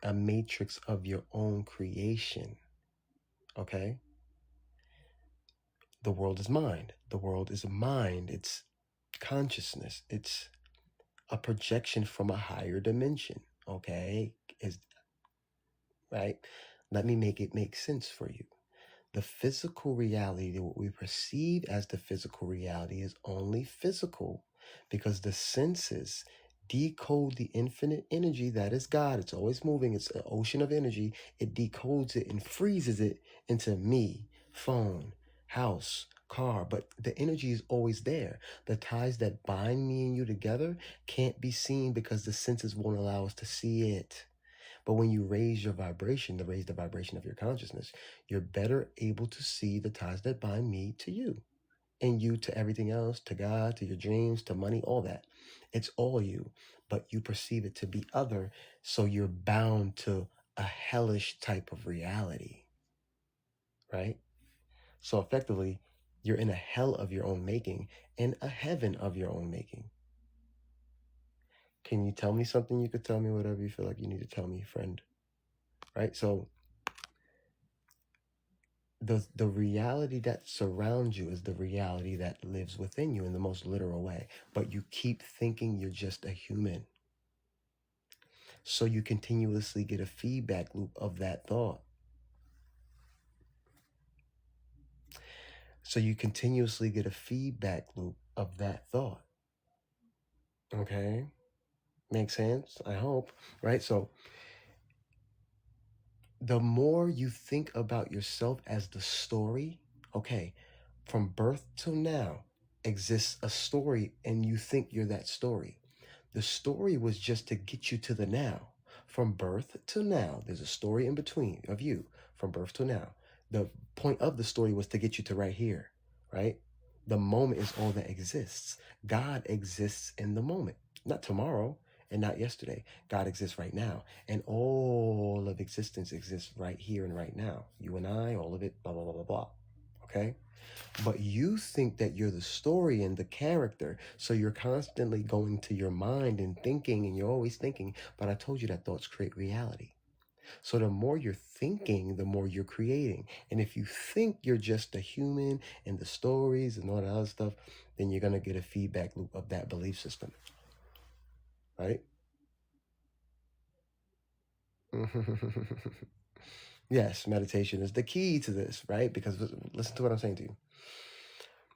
a matrix of your own creation. Okay? The world is mind. The world is mind. It's consciousness. It's a projection from a higher dimension. Okay? Is right? Let me make it make sense for you. The physical reality, what we perceive as the physical reality, is only physical because the senses decode the infinite energy that is God. It's always moving. It's an ocean of energy. It decodes it and freezes it into me, phone, house, car. But the energy is always there. The ties that bind me and you together can't be seen because the senses won't allow us to see it. But when you raise your vibration, to raise the vibration of your consciousness, you're better able to see the ties that bind me to you and you to everything else, to God, to your dreams, to money, all that. It's all you, but you perceive it to be other. So you're bound to a hellish type of reality, right? So effectively, you're in a hell of your own making and a heaven of your own making. Can you tell me something? You could tell me whatever you feel like you need to tell me, friend. Right? So the reality that surrounds you is the reality that lives within you in the most literal way. But you keep thinking you're just a human. So you continuously get a feedback loop of that thought. So you continuously get a feedback loop of that thought. Okay? Makes sense? I hope. Right? So the more you think about yourself as the story, okay, from birth till now exists a story and you think you're that story. The story was just to get you to the now. From birth to now, there's a story in between of you from birth to now. The point of the story was to get you to right here, right? The moment is all that exists. God exists in the moment, not tomorrow and not yesterday. God exists right now. And all of existence exists right here and right now. You and I, all of it, blah, blah, blah, blah, blah. Okay? But you think that you're the story and the character, so you're constantly going to your mind and thinking, and you're always thinking. But I told you that thoughts create reality. So the more you're thinking, the more you're creating. And if you think you're just a human and the stories and all that other stuff, then you're going to get a feedback loop of that belief system. Right? Yes, meditation is the key to this, right? Because listen to what I'm saying to you.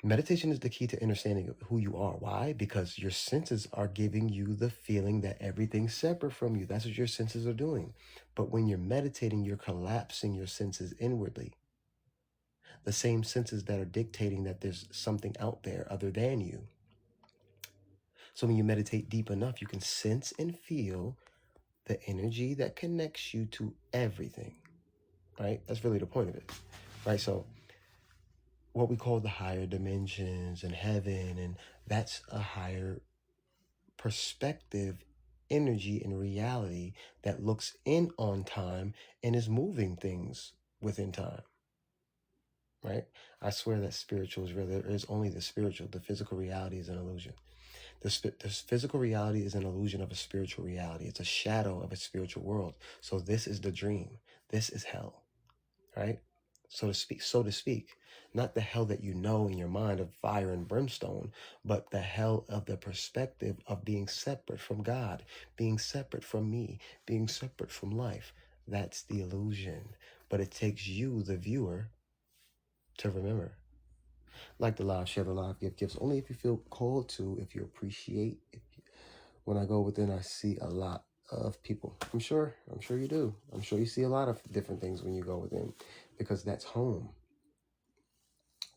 Meditation is the key to understanding who you are. Why? Because your senses are giving you the feeling that everything's separate from you. That's what your senses are doing. But when you're meditating, you're collapsing your senses inwardly. The same senses that are dictating that there's something out there other than you. So when you meditate deep enough, you can sense and feel the energy that connects you to everything. Right? That's really the point of it. Right? So what we call the higher dimensions and heaven, and that's a higher perspective, energy, and reality that looks in on time and is moving things within time. Right? I swear that spiritual is real. There is only the spiritual. The physical reality is an illusion. The physical reality is an illusion of a spiritual reality. It's a shadow of a spiritual world. So this is the dream. This is hell. Right? So to speak, not the hell that you know in your mind of fire and brimstone, but the hell of the perspective of being separate from God, being separate from me, being separate from life. That's the illusion. But it takes you, the viewer, to remember. Like the live, share the live, give gifts only if you feel called to, if you appreciate. When I go within, I see a lot of people. I'm sure you do. I'm sure you see a lot of different things when you go within, because that's home.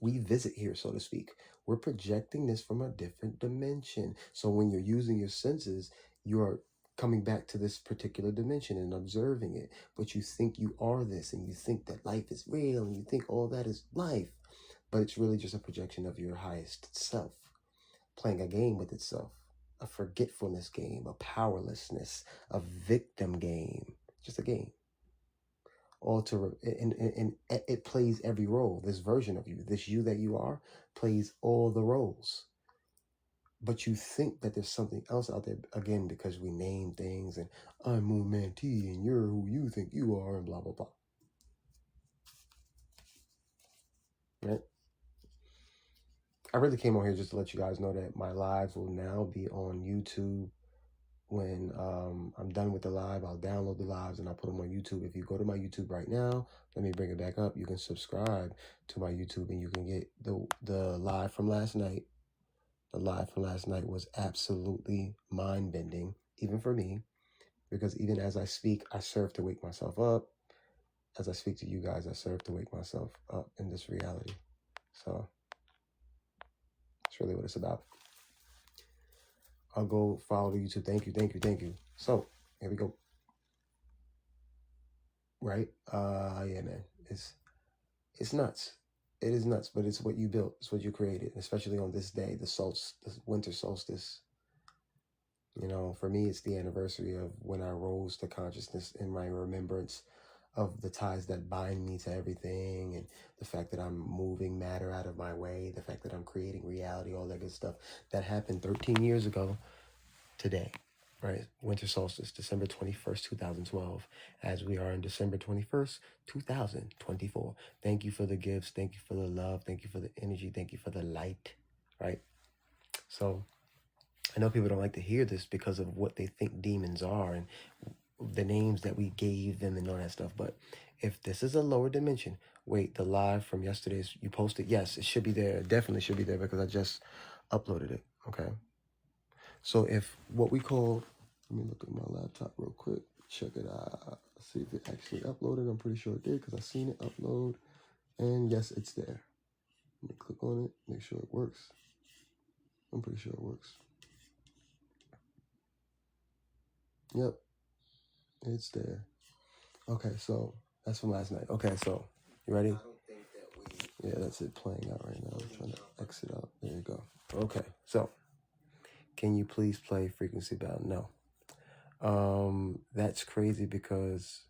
We visit here, so to speak. We're projecting this from a different dimension. So when you're using your senses, you're coming back to this particular dimension and observing it. But you think you are this, and you think that life is real, and you think all that is life. But it's really just a projection of your highest self, playing a game with itself, a forgetfulness game, a powerlessness, a victim game, just a game. All to and it plays every role. This version of you, this you that you are, plays all the roles. but you think that there's something else out there, again, because we name things and I'm MoonManT and you're who you think you are and blah, blah, blah. Right? I really came on here just to let you guys know that my lives will now be on YouTube. When I'm done with the live, I'll download the lives and I'll put them on YouTube. If you go to my YouTube right now, let me bring it back up. You can subscribe to my YouTube and you can get the live from last night. The live from last night was absolutely mind-bending, even for me, because even as I speak, I serve to wake myself up. As I speak to you guys, I serve to wake myself up in this reality. So that's really what it's about. I'll go follow the YouTube. Thank you, thank you, thank you. So here we go. Right? Yeah, man. It's nuts. It is nuts, but it's what you built. It's what you created, especially on this day, the winter solstice. You know, for me, it's the anniversary of when I rose to consciousness in my remembrance of the ties that bind me to everything, and the fact that I'm moving matter out of my way, the fact that I'm creating reality, all that good stuff that happened 13 years ago today, right? Winter solstice, December 21st, 2012, as we are in December 21st, 2024. Thank you for the gifts. Thank you for the love. Thank you for the energy. Thank you for the light, right? So I know people don't like to hear this because of what they think demons are and the names that we gave them and all that stuff. But if this is a lower dimension, wait, the live from yesterday's, you posted, yes, it should be there. It definitely should be there because I just uploaded it, okay? So if what we call, let me look at my laptop real quick, check it out, see if it actually uploaded. I'm pretty sure it did because I seen it upload, and yes, it's there. Let me click on it, make sure it works. I'm pretty sure it works. Yep, it's there. Okay, so that's from last night. Okay, so you ready? Yeah, that's it playing out right now. I'm trying to exit out. There you go. Okay, so can you please play Frequency Bound? No. That's crazy because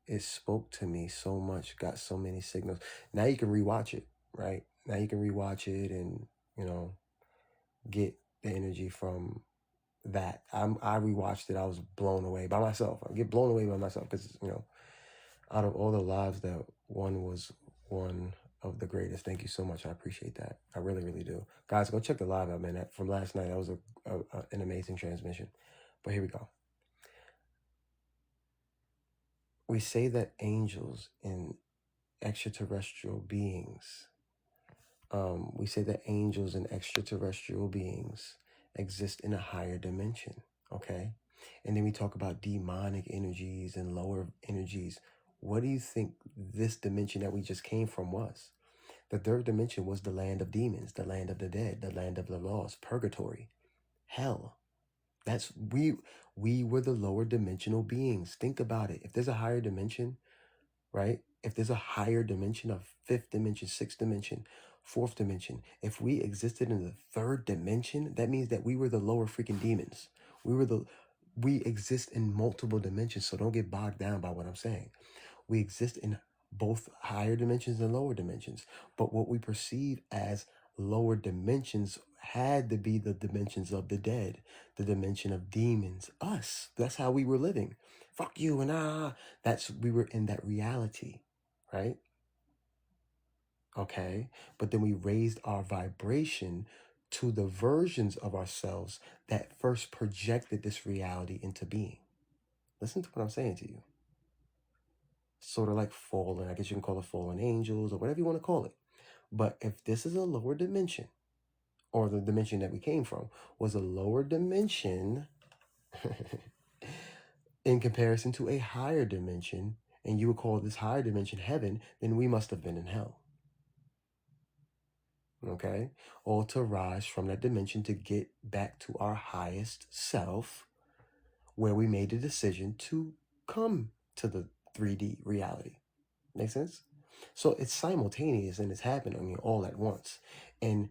it spoke to me so much, got so many signals. Now you can rewatch it, right? Now you can rewatch it and, you know, get the energy from that. I rewatched it. I was blown away by myself. I get blown away by myself because, you know, out of all the lives that one was one of the greatest. Thank you so much. I appreciate that. I really, really do. Guys, go check the live out, man. From last night, that was an amazing transmission. But here we go. We say that angels and extraterrestrial beings, we say that angels and extraterrestrial beings exist in a higher dimension, okay? And then we talk about demonic energies and lower energies. What do you think this dimension that we just came from was? The third dimension was the land of demons, the land of the dead, the land of the lost, purgatory, hell. That's we were the lower dimensional beings. Think about it. If there's a higher dimension, right? If there's a higher dimension, a fifth dimension, sixth dimension, fourth dimension, if we existed in the third dimension, that means that we were the lower freaking demons. We exist in multiple dimensions, so don't get bogged down by what I'm saying. We exist in both higher dimensions and lower dimensions. But what we perceive as lower dimensions had to be the dimensions of the dead, the dimension of demons, us. That's how we were living. Fuck you and we were in that reality, right? Okay. But then we raised our vibration to the versions of ourselves that first projected this reality into being. Listen to what I'm saying to you. Sort of like fallen, I guess you can call it fallen angels or whatever you want to call it. But if this is a lower dimension, or the dimension that we came from was a lower dimension in comparison to a higher dimension, and you would call this higher dimension heaven, then we must have been in hell. Okay? All to rise from that dimension to get back to our highest self, where we made a decision to come to the 3D reality. Make sense? So it's simultaneous and it's happening all at once. And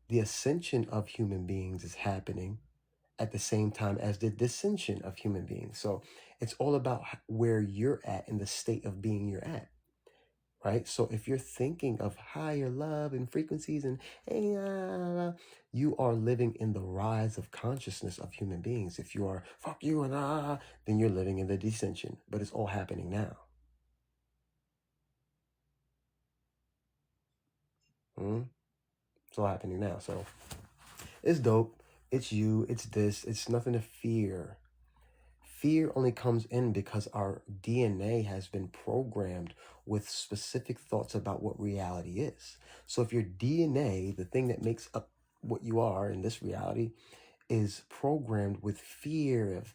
the ascension of human beings is happening at the same time as the descension of human beings. So it's all about where you're at in the state of being you're at. right? So if you're thinking of higher love and frequencies and hey, you are living in the rise of consciousness of human beings. If you are fuck you and then you're living in the descension. But it's all happening now. Mm? It's all happening now. So it's dope. It's you. It's this. It's nothing to fear. Fear only comes in because our DNA has been programmed with specific thoughts about what reality is. So if your DNA, the thing that makes up what you are in this reality, is programmed with fear of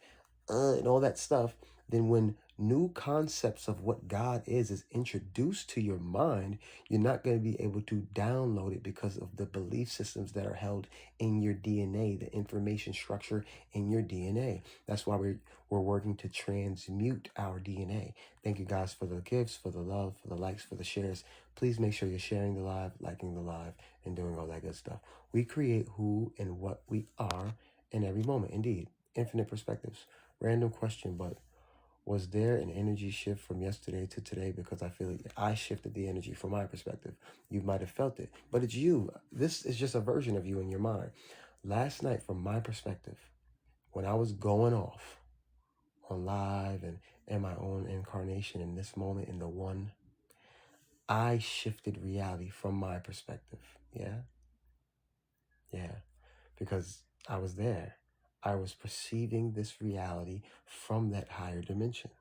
and all that stuff, then when new concepts of what God is introduced to your mind, you're not going to be able to download it because of the belief systems that are held in your DNA, the information structure in your DNA. That's why we're working to transmute our DNA. Thank you guys for the gifts, for the love, for the likes, for the shares. Please make sure you're sharing the live, liking the live, and doing all that good stuff. We create who and what we are in every moment. Indeed, infinite perspectives. Random question, but was there an energy shift from yesterday to today? Because I feel like I shifted the energy from my perspective. You might have felt it, but it's you. This is just a version of you in your mind. Last night, from my perspective, when I was going off on live and in my own incarnation in this moment in the one, I shifted reality from my perspective. Yeah, yeah, because I was there. I was perceiving this reality from that higher dimension.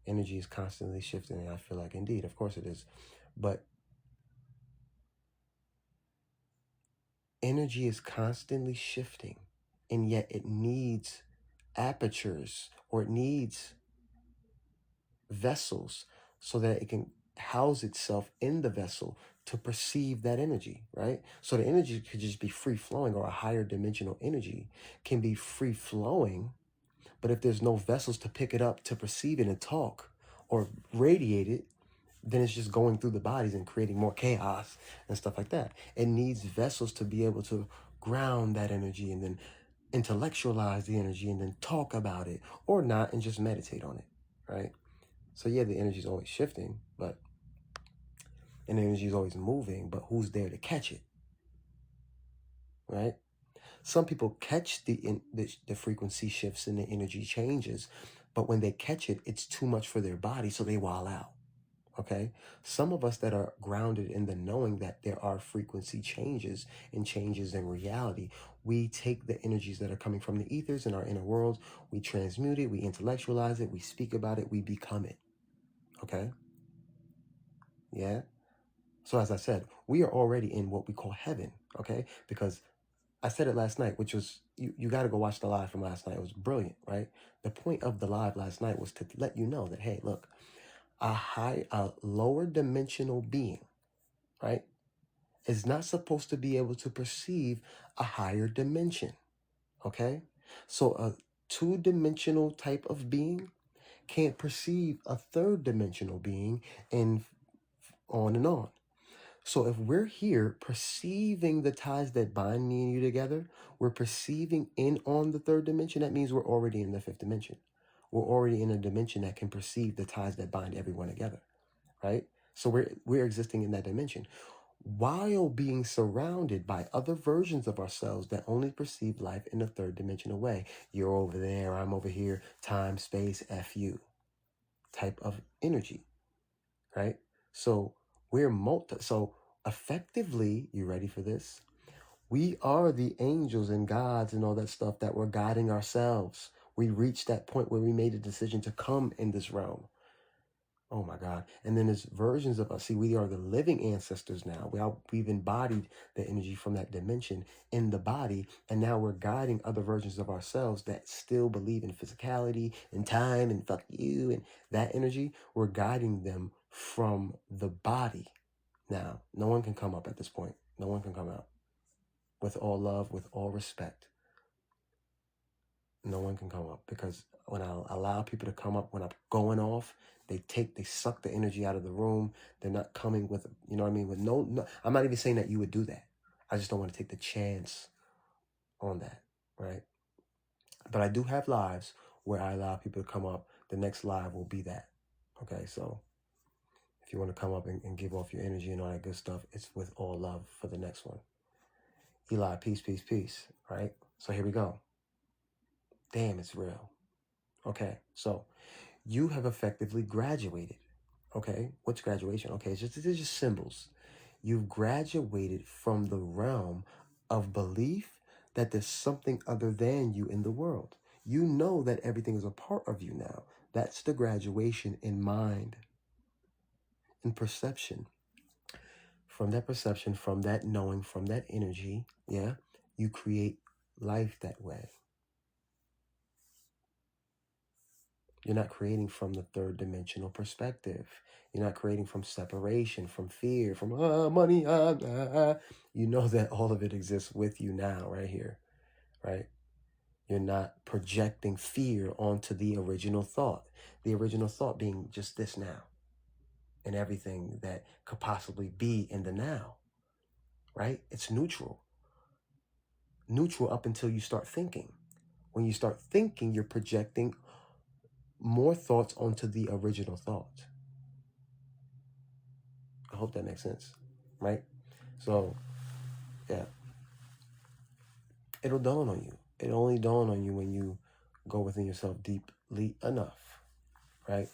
Energy is constantly shifting, and I feel like, indeed, of course it is. But energy is constantly shifting, and yet it needs apertures or it needs vessels so that it can house itself in the vessel to perceive that energy, right? So the energy could just be free flowing, or a higher dimensional energy can be free flowing. But if there's no vessels to pick it up, to perceive it and talk or radiate it, then it's just going through the bodies and creating more chaos and stuff like that. It needs vessels to be able to ground that energy and then intellectualize the energy and then talk about it, or not, and just meditate on it, right? So yeah, the energy is always shifting, but and the energy is always moving, but who's there to catch it, right? Some people catch the frequency shifts and the energy changes, but when they catch it, it's too much for their body, so they wall out. Okay. Some of us that are grounded in the knowing that there are frequency changes and changes in reality, we take the energies that are coming from the ethers in our inner worlds, we transmute it, we intellectualize it, we speak about it, we become it. Okay. Yeah. So as I said, we are already in what we call heaven. Okay. Because I said it last night, which was, you got to go watch the live from last night. It was brilliant, right? The point of the live last night was to let you know that, hey, look, a lower dimensional being, right, is not supposed to be able to perceive a higher dimension. Okay? So a two-dimensional type of being can't perceive a third dimensional being, and on and on. So if we're here perceiving the ties that bind me and you together, we're perceiving in on the third dimension, that means we're already in the fifth dimension. We're already in a dimension that can perceive the ties that bind everyone together, right? So we're existing in that dimension while being surrounded by other versions of ourselves that only perceive life in a third dimensional way. You're over there, I'm over here, time, space, FU type of energy, right? So so effectively, you ready for this? We are the angels and gods and all that stuff that were guiding ourselves. We reached that point where we made a decision to come in this realm. Oh my God. And then there's versions of us. See, we are the living ancestors now. We've embodied the energy from that dimension in the body. And now we're guiding other versions of ourselves that still believe in physicality and time and fuck you and that energy. We're guiding them from the body. Now, no one can come up at this point. No one can come out. With all love, with all respect, no one can come up, because when I allow people to come up, when I'm going off, they suck the energy out of the room. They're not coming with, you know what I mean? With no, I'm not even saying that you would do that. I just don't want to take the chance on that, right? But I do have lives where I allow people to come up. The next live will be that. Okay, so If you want to come up and give off your energy and all that good stuff, it's with all love for the next one. Eli, peace, peace, peace. Right? So here we go. Damn, it's real. Okay, so you have effectively graduated. Okay, what's graduation? Okay, it's just symbols. You've graduated from the realm of belief that there's something other than you in the world. You know that everything is a part of you now. That's the graduation in mind, in perception. From that perception, from that knowing, from that energy, yeah, you create life that way. You're not creating from the third dimensional perspective. You're not creating from separation, from fear, from money. You know that all of it exists with you now, right here, right? You're not projecting fear onto the original thought. The original thought being just this now and everything that could possibly be in the now, right? It's neutral. Neutral up until you start thinking. When you start thinking, you're projecting more thoughts onto the original thought. I hope that makes sense, right? So, yeah, it'll dawn on you. It only dawn on you when you go within yourself deeply enough, right?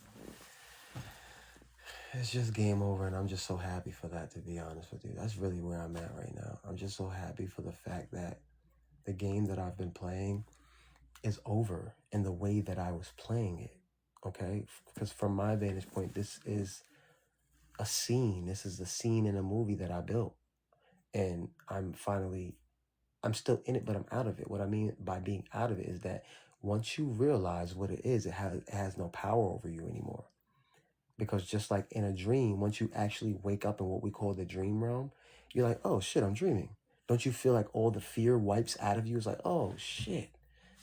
It's just game over, and I'm just so happy for that, to be honest with you. That's really where I'm at right now. I'm just so happy for the fact that the game that I've been playing is over in the way that I was playing it, okay? Because from my vantage point, this is a scene. This is the scene in a movie that I built. And I'm still in it, but I'm out of it. What I mean by being out of it is that once you realize what it is, it has no power over you anymore. Because just like in a dream, once you actually wake up in what we call the dream realm, you're like, oh shit, I'm dreaming. Don't you feel like all the fear wipes out of you? It's like, oh shit,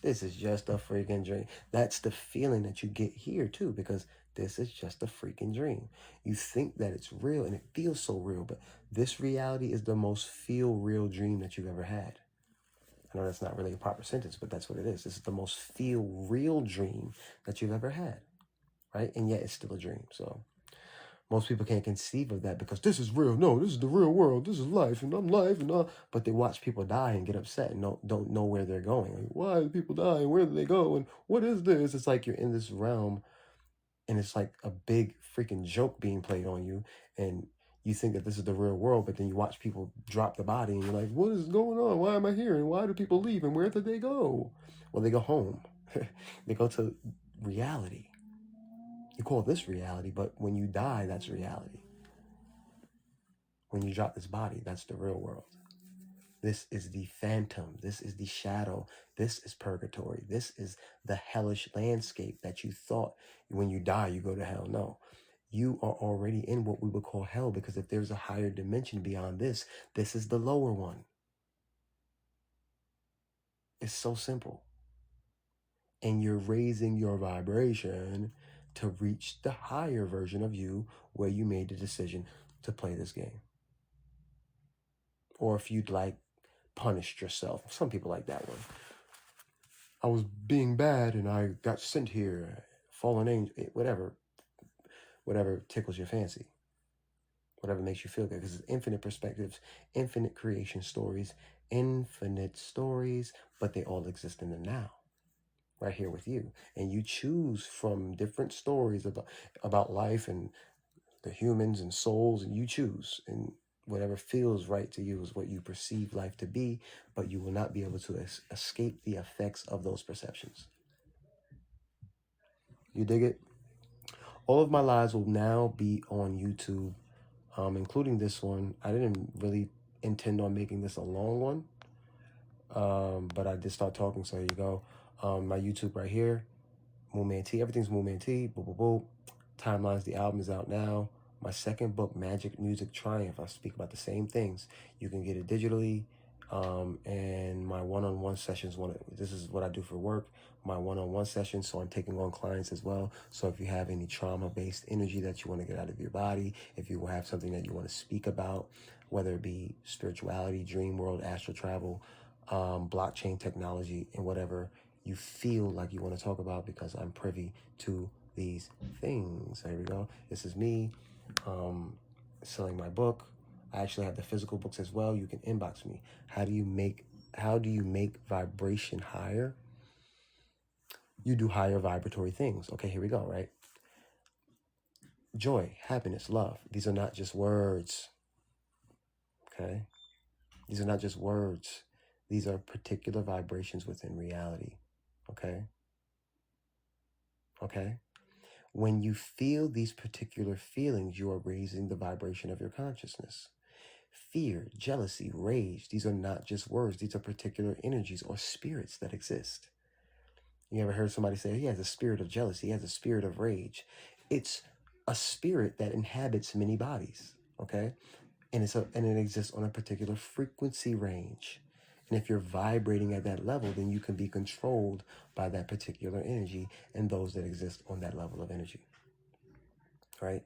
this is just a freaking dream. That's the feeling that you get here too, because this is just a freaking dream. You think that it's real and it feels so real, but this reality is the most feel real dream that you've ever had. I know that's not really a proper sentence, but that's what it is. This is the most feel real dream that you've ever had, right? And yet it's still a dream. So most people can't conceive of that because this is real. No, this is the real world. This is life, and I'm life, and but they watch people die and get upset and don't know where they're going. Like, why do people die and where do they go and what is this? It's like you're in this realm, and it's like a big freaking joke being played on you, and you think that this is the real world, but then you watch people drop the body, and you're like, what is going on? Why am I here? And why do people leave? And where did they go? Well, they go home. They go to reality. You call this reality, but when you die, that's reality. When you drop this body, that's the real world. This is the phantom. This is the shadow. This is purgatory. This is the hellish landscape that you thought when you die, you go to hell. No, you are already in what we would call hell, because if there's a higher dimension beyond this, this is the lower one. It's so simple. And you're raising your vibration to reach the higher version of you where you made the decision to play this game. Or if you'd like, punished yourself. Some people like that one. I was being bad and I got sent here. Fallen angel, whatever tickles your fancy. Whatever makes you feel good. Because it's infinite perspectives, infinite creation stories, infinite stories, but they all exist in the now. Right here with you. And you choose from different stories about life and the humans and souls, and you choose. And whatever feels right to you is what you perceive life to be, but you will not be able to escape the effects of those perceptions. You dig it? All of my lives will now be on YouTube, including this one. I didn't really intend on making this a long one, but I did start talking, so there you go. My YouTube right here, MoonManT. Everything's MoonManT. Boop, boop, boop. Timelines, the album is out now. My second book, Magic Music Triumph, I speak about the same things. You can get it digitally, and my one-on-one sessions. This is what I do for work. My one-on-one sessions, so I'm taking on clients as well. So if you have any trauma-based energy that you want to get out of your body, if you have something that you want to speak about, whether it be spirituality, dream world, astral travel, blockchain technology, and whatever you feel like you want to talk about, because I'm privy to these things. There we go. This is me. selling my book. I actually have the physical books as well. You can inbox me. How do you make vibration higher? You do higher vibratory things. Okay, here we go, right? Joy, happiness, love. These are not just words. Okay? These are not just words. These are particular vibrations within reality. Okay? Okay? When you feel these particular feelings, you are raising the vibration of your consciousness. Fear, jealousy, rage, these are not just words. These are particular energies or spirits that exist. You ever heard somebody say, he has a spirit of jealousy, he has a spirit of rage? It's a spirit that inhabits many bodies, okay? And it exists on a particular frequency range. And if you're vibrating at that level, then you can be controlled by that particular energy and those that exist on that level of energy, right?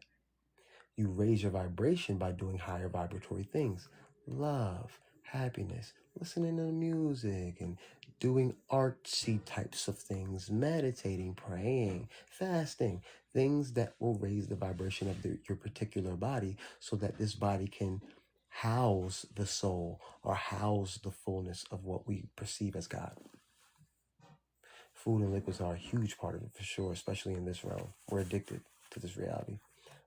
You raise your vibration by doing higher vibratory things. Love, happiness, listening to music, and doing artsy types of things, meditating, praying, fasting, things that will raise the vibration of your particular body so that this body can house the soul or house the fullness of what we perceive as God. Food and liquids are a huge part of it for sure, especially in this realm. We're addicted to this reality.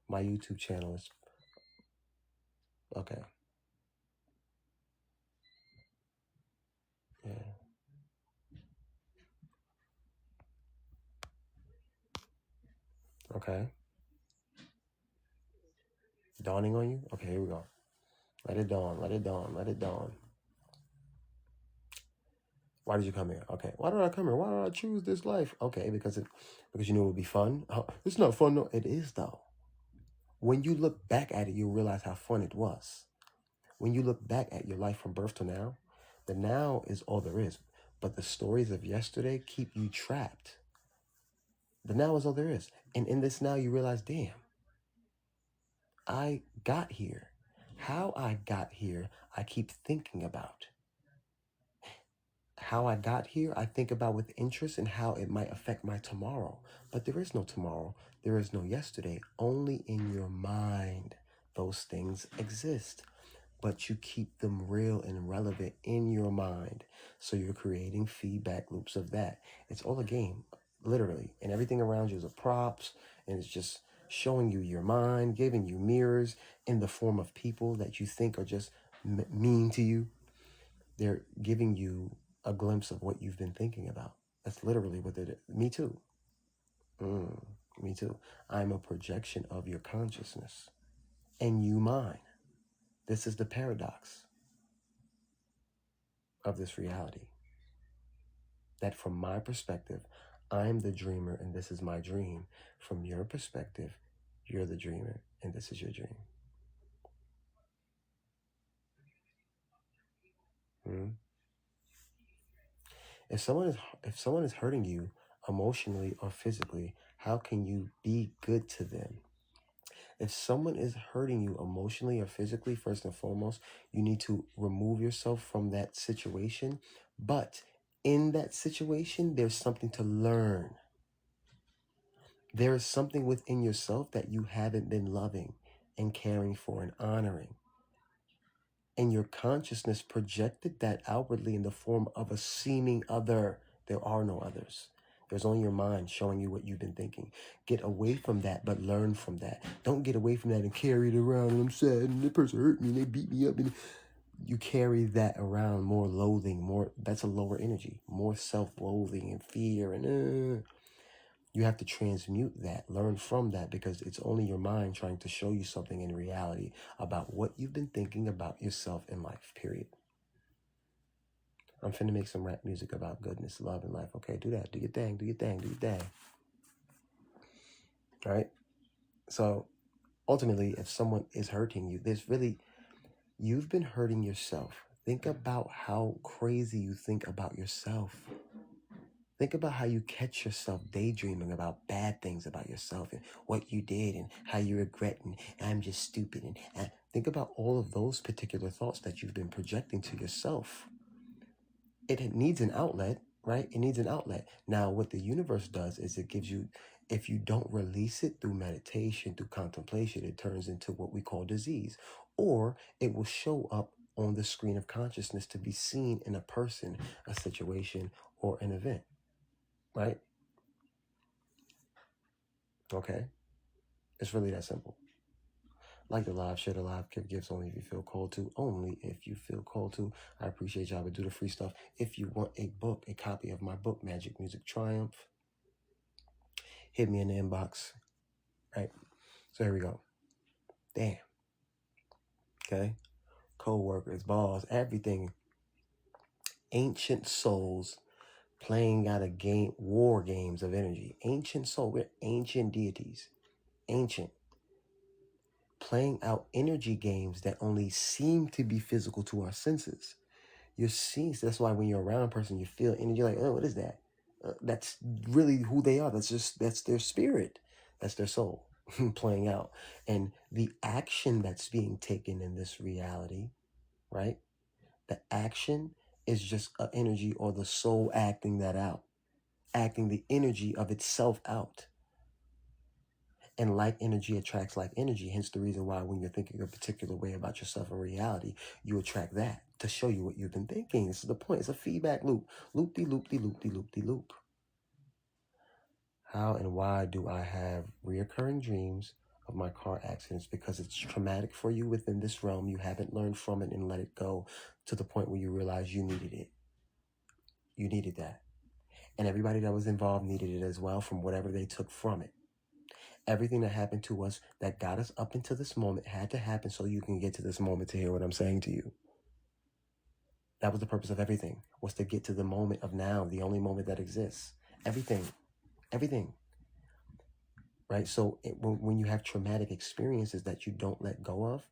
My YouTube channel is okay. Yeah. Okay. Dawning on you? Okay, here we go. Let it dawn, let it dawn, let it dawn. Why did you come here? Okay. Why did I come here? Why did I choose this life? Okay, because you knew it would be fun. Oh, it's not fun, no. It is though. When you look back at it, you'll realize how fun it was. When you look back at your life from birth to now, the now is all there is. But the stories of yesterday keep you trapped. The now is all there is. And in this now, you realize, damn, I got here. How I got here, I keep thinking about. How I got here, I think about with interest and how it might affect my tomorrow. But there is no tomorrow. There is no yesterday. Only in your mind those things exist. But you keep them real and relevant in your mind. So you're creating feedback loops of that. It's all a game, literally. And everything around you is a props. And it's just showing you your mind, giving you mirrors in the form of people that you think are just mean to you. They're giving you a glimpse of what you've been thinking about. That's literally what it is. Me too. Me too. I'm a projection of your consciousness and you mine. This is the paradox of this reality. That from my perspective, I'm the dreamer and this is my dream. From your perspective, you're the dreamer and this is your dream. Mm-hmm. If someone is hurting you emotionally or physically, how can you be good to them? If someone is hurting you emotionally or physically, first and foremost, you need to remove yourself from that situation. But in that situation, there's something to learn. There is something within yourself that you haven't been loving and caring for and honoring. And your consciousness projected that outwardly in the form of a seeming other. There are no others. There's only your mind showing you what you've been thinking. Get away from that, but learn from that. Don't get away from that and carry it around and I'm sad and the person hurt me and they beat me up. And you carry that around, more loathing, that's a lower energy, more self-loathing and fear. And you have to transmute that, learn from that, because it's only your mind trying to show you something in reality about what you've been thinking about yourself in life, period. I'm finna make some rap music about goodness, love, and life. Okay, do that. Do your thing, do your thing, do your thing. All right? So ultimately, if someone is hurting you, you've been hurting yourself. Think about how crazy you think about yourself. Think about how you catch yourself daydreaming about bad things about yourself and what you did and how you regret and I'm just stupid. And think about all of those particular thoughts that you've been projecting to yourself. It needs an outlet, right? It needs an outlet. Now, what the universe does is it gives you, if you don't release it through meditation, through contemplation, it turns into what we call disease, or it will show up on the screen of consciousness to be seen in a person, a situation, or an event, right? Okay, it's really that simple. Like the live, share the live, give gifts only if you feel called to. Only if you feel called to. I appreciate y'all, but do the free stuff. If you want a book, a copy of my book, Magic Music Triumph, hit me in the inbox, right? So here we go. Damn. Okay. Co-workers, boss, everything. Ancient souls playing out a game, war games of energy. Ancient soul, we're ancient deities. Ancient. Playing out energy games that only seem to be physical to our senses. You're seeing, so that's why when you're around a person, you feel energy like, oh, what is that? That's really who they are. That's their spirit. That's their soul playing out. And the action that's being taken in this reality, right? The action is just an energy or the soul acting that out, acting the energy of itself out. And like energy attracts like energy. Hence the reason why when you're thinking a particular way about yourself in reality, you attract that to show you what you've been thinking. This is the point. It's a feedback loop. Loop-de-loop-de-loop-de-loop-de-loop. How and why do I have reoccurring dreams of my car accidents? Because it's traumatic for you within this realm. You haven't learned from it and let it go to the point where you realize you needed it. You needed that. And everybody that was involved needed it as well from whatever they took from it. Everything that happened to us that got us up into this moment had to happen so you can get to this moment to hear what I'm saying to you. That was the purpose of everything, was to get to the moment of now, the only moment that exists. Everything, right? So when you have traumatic experiences that you don't let go of,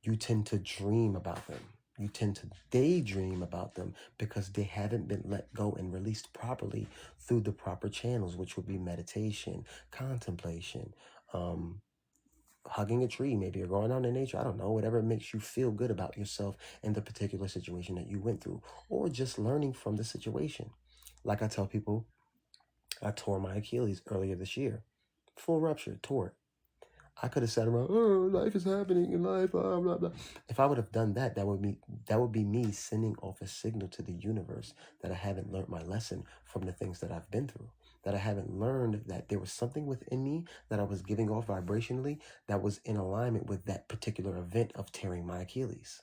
you tend to dream about them. You tend to daydream about them because they haven't been let go and released properly through the proper channels, which would be meditation, contemplation, hugging a tree maybe, or going out in nature. I don't know, whatever makes you feel good about yourself in the particular situation that you went through, or just learning from the situation. Like I tell people, I tore my Achilles earlier this year. Full rupture, tore it. I could have sat around, oh, life is happening in life, blah, blah, blah. If I would have done that, that would be me sending off a signal to the universe that I haven't learned my lesson from the things that I've been through, that I haven't learned that there was something within me that I was giving off vibrationally that was in alignment with that particular event of tearing my Achilles.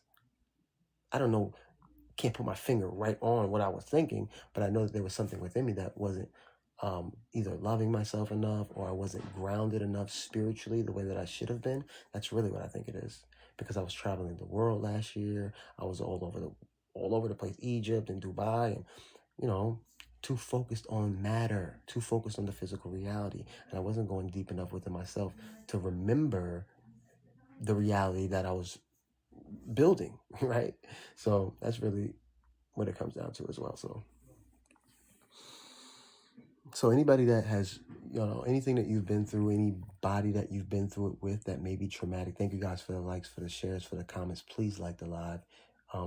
I don't know, can't put my finger right on what I was thinking, but I know that there was something within me that wasn't either loving myself enough, or I wasn't grounded enough spiritually the way that I should have been. That's really what I think it is, because I was traveling the world last year. I was all over the place, Egypt and Dubai, and too focused on matter, too focused on the physical reality, and I wasn't going deep enough within myself to remember the reality that I was building, right? So that's really what it comes down to as well. So anybody that has, anything that you've been through, anybody that you've been through it with that may be traumatic, thank you guys for the likes, for the shares, for the comments. Please like the live,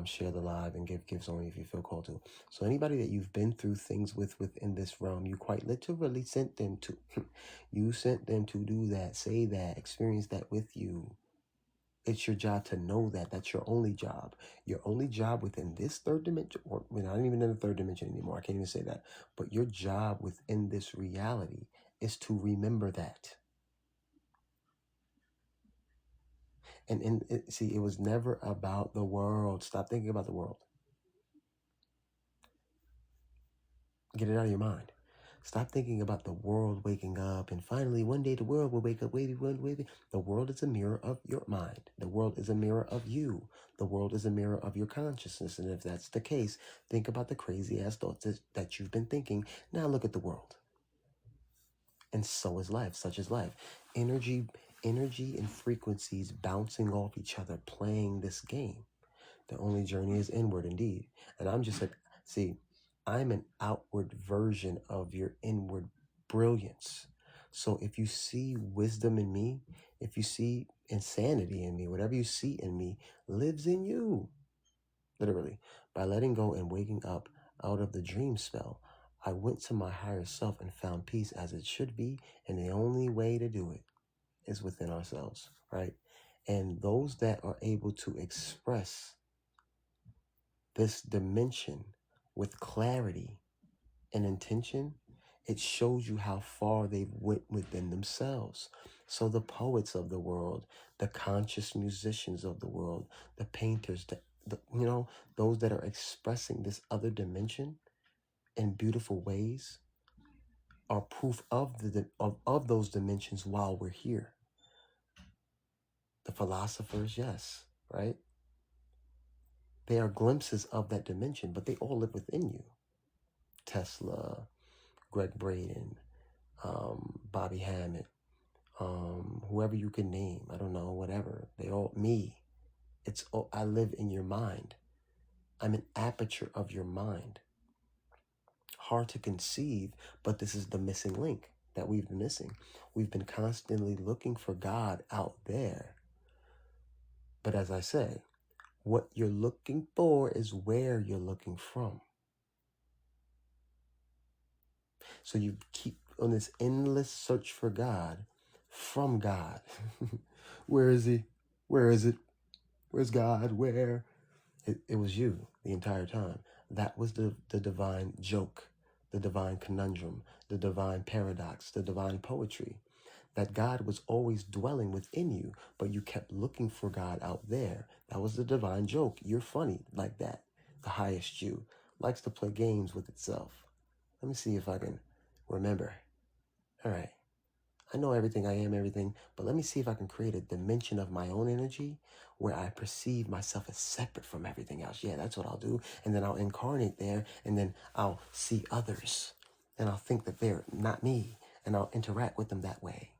share the live, and give gifts only if you feel called to. So anybody that you've been through things with within this realm, you quite literally sent them to. You sent them to do that, say that, experience that with you. It's your job to know that. That's your only job. Your only job within this third dimension, or we're not even in the third dimension anymore. I can't even say that. But your job within this reality is to remember that. And see, it was never about the world. Stop thinking about the world. Get it out of your mind. Stop thinking about the world waking up and finally one day the world will wake up. Wait. The world is a mirror of your mind. The world is a mirror of you. The world is a mirror of your consciousness. And if that's the case, think about the crazy ass thoughts that you've been thinking. Now look at the world. And so is life. Such is life. Energy and frequencies bouncing off each other, playing this game. The only journey is inward indeed. And I'm an outward version of your inward brilliance. So if you see wisdom in me, if you see insanity in me, whatever you see in me lives in you. Literally. By letting go and waking up, out of the dream spell. I went to my higher self and found peace as it should be, and the only way to do it is within ourselves, right? And those that are able to express this dimension with clarity and intention, it shows you how far they've went within themselves. So the poets of the world, the conscious musicians of the world, the painters, those that are expressing this other dimension in beautiful ways are proof of of those dimensions while we're here. The philosophers, yes, right? They are glimpses of that dimension, but they all live within you. Tesla, Greg Braden, Bobby Hammett, whoever you can name, I don't know, whatever. They all, me. It's all, I live in your mind. I'm an aperture of your mind. Hard to conceive, but this is the missing link that we've been missing. We've been constantly looking for God out there. But as I say, what you're looking for is where you're looking from. So you keep on this endless search for God from God. Where is he? Where is it? Where's God? Where? It was you the entire time. That was the divine joke, the divine conundrum, the divine paradox, the divine poetry. That God was always dwelling within you, but you kept looking for God out there. That was the divine joke. You're funny like that. The highest you likes to play games with itself. Let me see if I can remember. All right. I know everything, I am everything, but let me see if I can create a dimension of my own energy where I perceive myself as separate from everything else. Yeah, that's what I'll do. And then I'll incarnate there, and then I'll see others, and I'll think that they're not me, and I'll interact with them that way.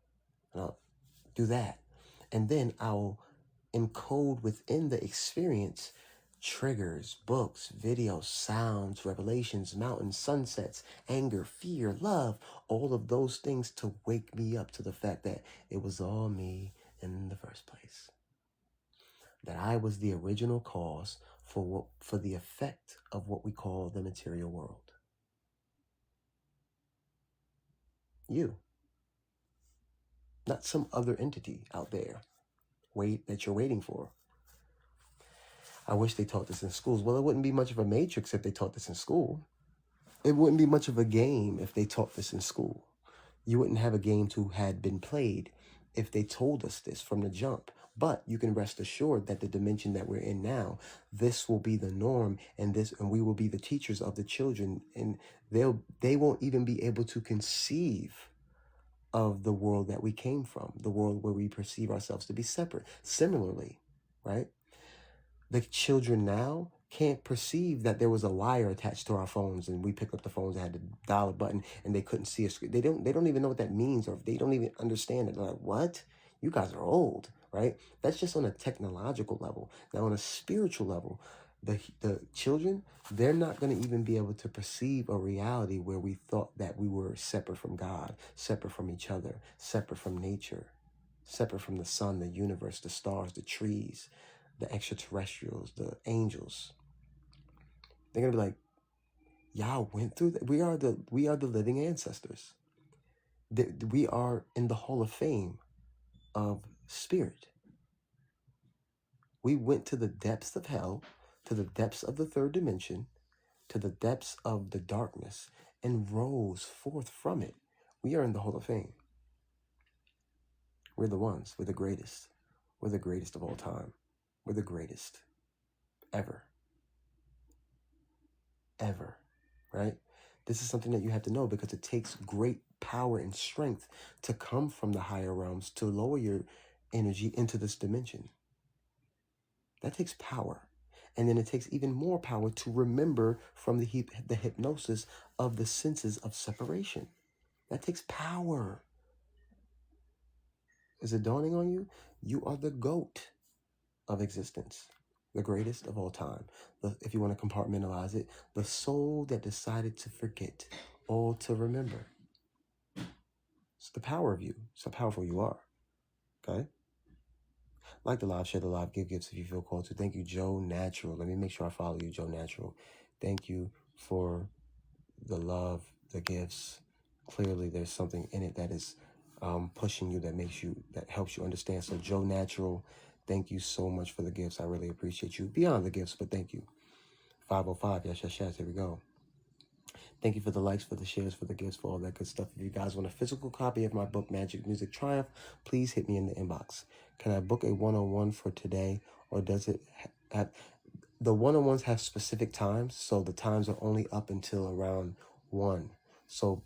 And I'll do that. And then I'll encode within the experience triggers, books, videos, sounds, revelations, mountains, sunsets, anger, fear, love, all of those things to wake me up to the fact that it was all me in the first place. That I was the original cause for the effect of what we call the material world. You. Not some other entity out there that you're waiting for. I wish they taught this in schools. Well, it wouldn't be much of a matrix if they taught this in school. It wouldn't be much of a game if they taught this in school. You wouldn't have a game to had been played if they told us this from the jump. But you can rest assured that the dimension that we're in now, this will be the norm, and we will be the teachers of the children, and they won't even be able to conceive of the world that we came from, the world where we perceive ourselves to be separate. Similarly, right? The children now can't perceive that there was a wire attached to our phones, and we picked up the phones and had to dial a button, and they couldn't see a screen. They don't even know what that means, or they don't even understand it. They're like, what? You guys are old, right? That's just on a technological level. Now, on a spiritual level, the children, they're not going to even be able to perceive a reality where we thought that we were separate from God, separate from each other, separate from nature, separate from the sun, the universe, the stars, the trees, the extraterrestrials, the angels. They're gonna be like, y'all went through that. We are the living ancestors. We are in the Hall of Fame of spirit. We went to the depths of hell, to the depths of the third dimension, to the depths of the darkness, and rose forth from it. We are in the Hall of Fame. We're the ones. We're the greatest. We're the greatest of all time. We're the greatest ever. Ever. Right? This is something that you have to know, because it takes great power and strength to come from the higher realms to lower your energy into this dimension. That takes power. And then it takes even more power to remember from the hypnosis of the senses of separation. That takes power. Is it dawning on you? You are the GOAT of existence, the greatest of all time. If you want to compartmentalize it, the soul that decided to forget, all to remember. It's the power of you. It's how powerful you are. Okay? Like the live, share the live, give gifts if you feel called to. Thank you, Joe Natural. Let me make sure I follow you, Joe Natural. Thank you for the love, the gifts. Clearly, there's something in it that is pushing you, that helps you understand. So, Joe Natural, thank you so much for the gifts. I really appreciate you. Beyond the gifts, but thank you. 505, yes, yes, yes. Here we go. Thank you for the likes, for the shares, for the gifts, for all that good stuff. If you guys want a physical copy of my book, Magic Music Triumph, please hit me in the inbox. Can I book a one-on-one for today, or does it have... The one-on-ones have specific times, so the times are only up until around 1. So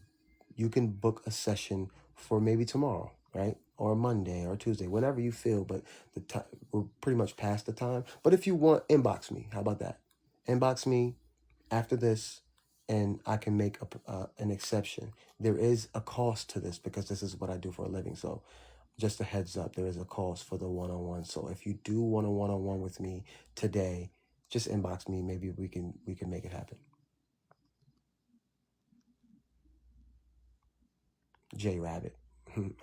you can book a session for maybe tomorrow, right? Or Monday or Tuesday, whenever you feel, but we're pretty much past the time. But if you want, inbox me. How about that? Inbox me after this, and I can make an exception. There is a cost to this because this is what I do for a living. So just a heads up, there is a cost for the one-on-one. So if you do want a one-on-one with me today, just inbox me. Maybe we can make it happen. J Rabbit,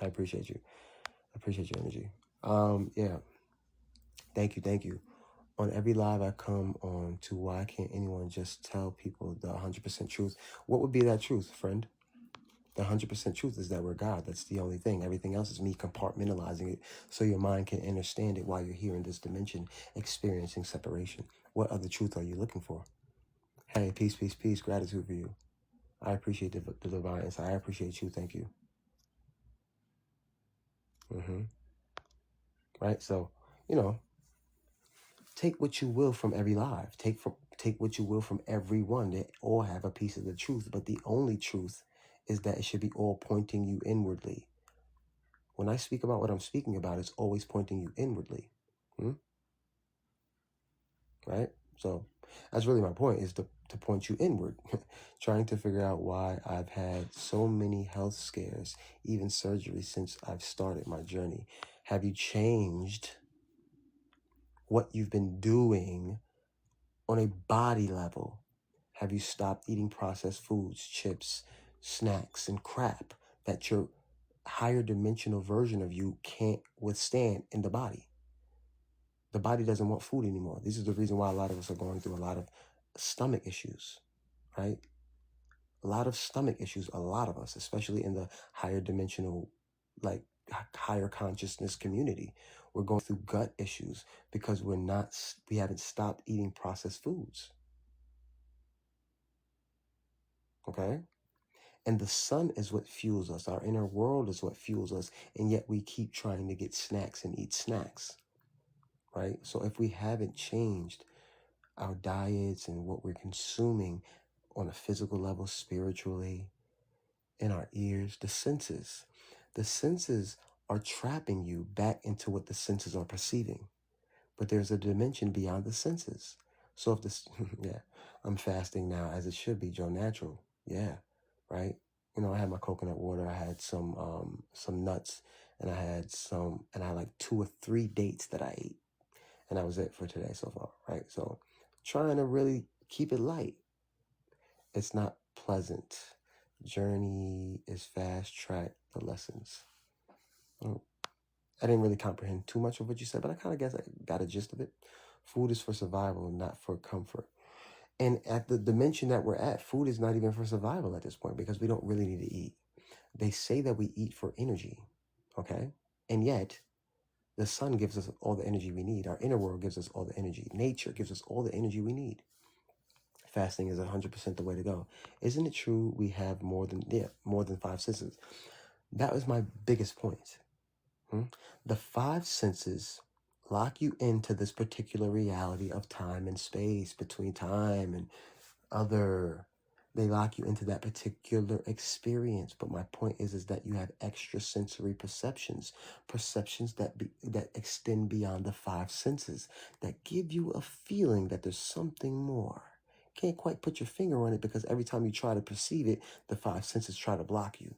I appreciate you. I appreciate your energy. Yeah. Thank you. On every live I come on to, why can't anyone just tell people the 100% truth? What would be that truth, friend? The 100% truth is that we're God. That's the only thing. Everything else is me compartmentalizing it so your mind can understand it while you're here in this dimension, experiencing separation. What other truth are you looking for? Hey, peace, peace, peace. Gratitude for you. I appreciate the divine insight. I appreciate you. Thank you. Right? So, take what you will from every live. Take what you will from everyone. They all have a piece of the truth, but the only truth is that it should be all pointing you inwardly. When I speak about what I'm speaking about, it's always pointing you inwardly. Right? So that's really my point, is to point you inward. Trying to figure out why I've had so many health scares, even surgery, since I've started my journey. Have you changed what you've been doing on a body level? Have you stopped eating processed foods, chips, snacks, and crap that your higher dimensional version of you can't withstand in the body? The body doesn't want food anymore. This is the reason why a lot of us are going through a lot of stomach issues, right? A lot of stomach issues, a lot of us, especially in the higher dimensional, like higher consciousness community. We're going through gut issues because we haven't stopped eating processed foods. Okay? And the sun is what fuels us. Our inner world is what fuels us. And yet we keep trying to get snacks and eat snacks, right? So if we haven't changed our diets and what we're consuming on a physical level, spiritually, in our ears, the senses are trapping you back into what the senses are perceiving. But there's a dimension beyond the senses. So if this, yeah, I'm fasting now as it should be, Joe Natural. Yeah, right? I had my coconut water, I had some nuts, and I had like 2 or 3 dates that I ate. And that was it for today so far, right? So trying to really keep it light. It's not pleasant. Journey is fast track the lessons. I didn't really comprehend too much of what you said, but I kind of guess I got a gist of it. Food is for survival, not for comfort. And at the dimension that we're at, food is not even for survival at this point because we don't really need to eat. They say that we eat for energy, okay? And yet, the sun gives us all the energy we need. Our inner world gives us all the energy. Nature gives us all the energy we need. Fasting is 100% the way to go. Isn't it true we have more than 5 senses? That was my biggest point. The 5 senses lock you into this particular reality of time and space, between time and other. They lock you into that particular experience. But my point is that you have extrasensory perceptions that extend beyond the 5 senses, that give you a feeling that there's something more. Can't quite put your finger on it because every time you try to perceive it, the 5 senses try to block you.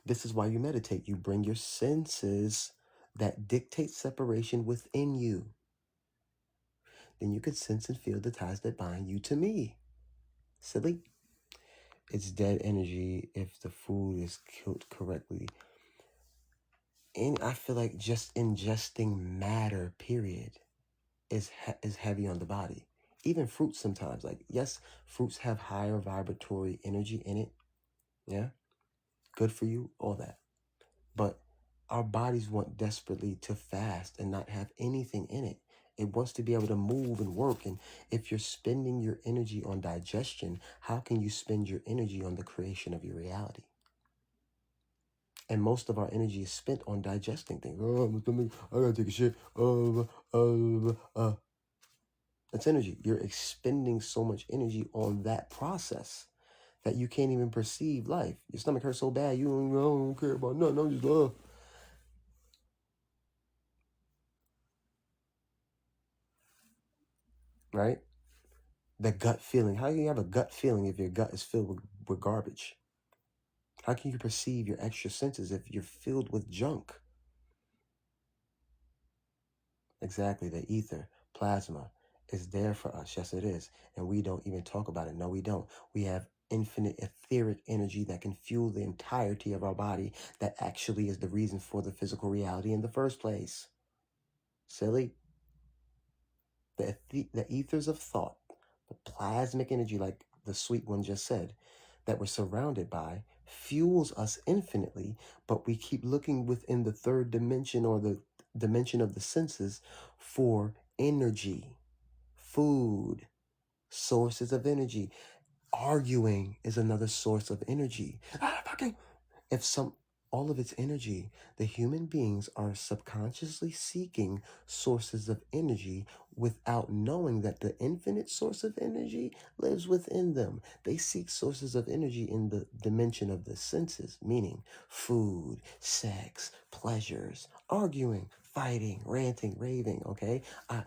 This is why you meditate. You bring your senses that dictate separation within you. Then you could sense and feel the ties that bind you to me. Silly. It's dead energy if the food is killed correctly. And I feel like just ingesting matter, period, is heavy on the body. Even fruits sometimes, like, yes, fruits have higher vibratory energy in it. Yeah, good for you, all that. But our bodies want desperately to fast and not have anything in it. It wants to be able to move and work. And if you're spending your energy on digestion, how can you spend your energy on the creation of your reality? And most of our energy is spent on digesting things. Oh, my stomach, I gotta take a shit. That's energy. You're expending so much energy on that process that you can't even perceive life. Your stomach hurts so bad, you don't care about nothing. I'm just, right? The gut feeling. How can you have a gut feeling if your gut is filled with garbage? How can you perceive your extra senses if you're filled with junk? Exactly. The ether, plasma is there for us. Yes, it is. And we don't even talk about it. No, we don't. We have infinite etheric energy that can fuel the entirety of our body that actually is the reason for the physical reality in the first place. Silly. The ethers of thought, the plasmic energy, like the sweet one just said, that we're surrounded by, fuels us infinitely, but we keep looking within the third dimension or the dimension of the senses for energy, food, sources of energy. Arguing is another source of energy. If all of its energy, the human beings are subconsciously seeking sources of energy without knowing that the infinite source of energy lives within them. They seek sources of energy in the dimension of the senses, meaning food, sex, pleasures, arguing, fighting, ranting, raving. Okay, I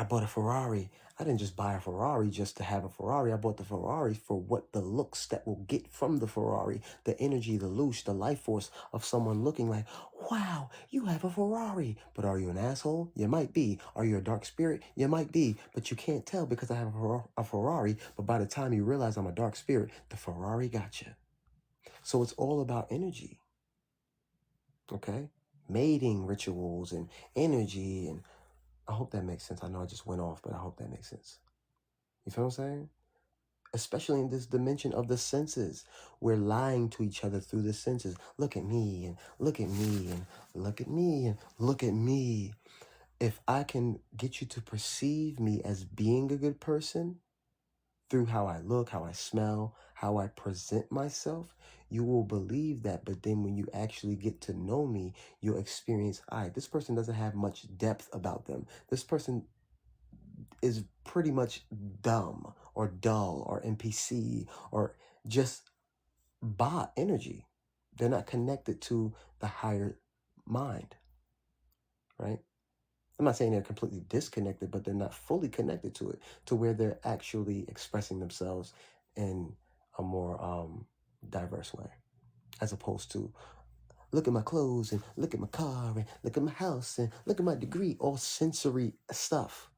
bought a Ferrari. I didn't just buy a Ferrari just to have a Ferrari. I bought the Ferrari for what the looks that will get from the Ferrari, the energy, the loosh, the life force of someone looking like, wow, you have a Ferrari. But are you an asshole? You might be. Are you a dark spirit? You might be. But you can't tell because I have a Ferrari. But by the time you realize I'm a dark spirit, the Ferrari got you. So it's all about energy. Okay? Mating rituals and energy, and I hope that makes sense. I know I just went off, but I hope that makes sense. You feel what I'm saying? Especially in this dimension of the senses. We're lying to each other through the senses. Look at me, and look at me, and look at me, and look at me. If I can get you to perceive me as being a good person through how I look, how I smell, how I present myself, you will believe that. But then when you actually get to know me, you'll experience, all right, this person doesn't have much depth about them. This person is pretty much dumb or dull or NPC or just bot energy. They're not connected to the higher mind, right? I'm not saying they're completely disconnected, but they're not fully connected to it, to where they're actually expressing themselves in a more diverse way, as opposed to look at my clothes and look at my car and look at my house and look at my degree, all sensory stuff.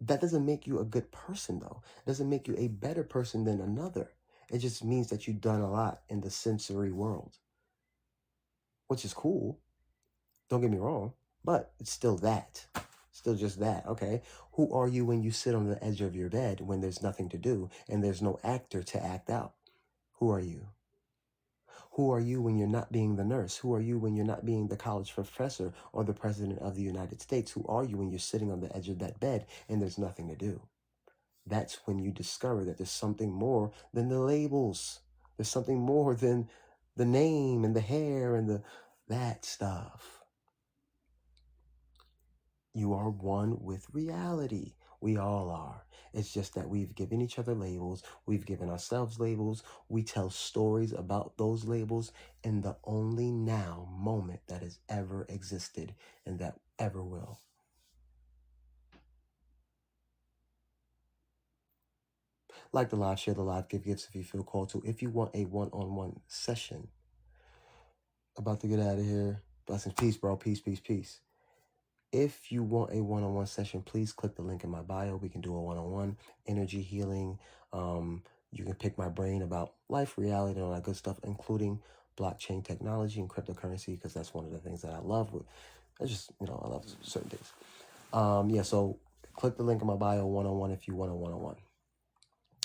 That doesn't make you a good person, though. It doesn't make you a better person than another. It just means that you've done a lot in the sensory world, which is cool. Don't get me wrong, but it's still that. Still just that, okay? Who are you when you sit on the edge of your bed when there's nothing to do and there's no actor to act out? Who are you? Who are you when you're not being the nurse? Who are you when you're not being the college professor or the president of the United States? Who are you when you're sitting on the edge of that bed and there's nothing to do? That's when you discover that there's something more than the labels. There's something more than the name and the hair and that stuff. You are one with reality. We all are. It's just that we've given each other labels. We've given ourselves labels. We tell stories about those labels in the only now moment that has ever existed and that ever will. Like the live, share the live, give gifts if you feel called to. If you want a one-on-one session, about to get out of here. Blessings. Peace, bro. Peace, peace, peace. If you want a one-on-one session, please click the link in my bio. We can do a one-on-one energy healing. You can pick my brain about life, reality, and all that good stuff, including blockchain technology and cryptocurrency, because that's one of the things that I love with It's just, I love certain things. Yeah, so click the link in my bio, one-on-one, if you want a one-on-one.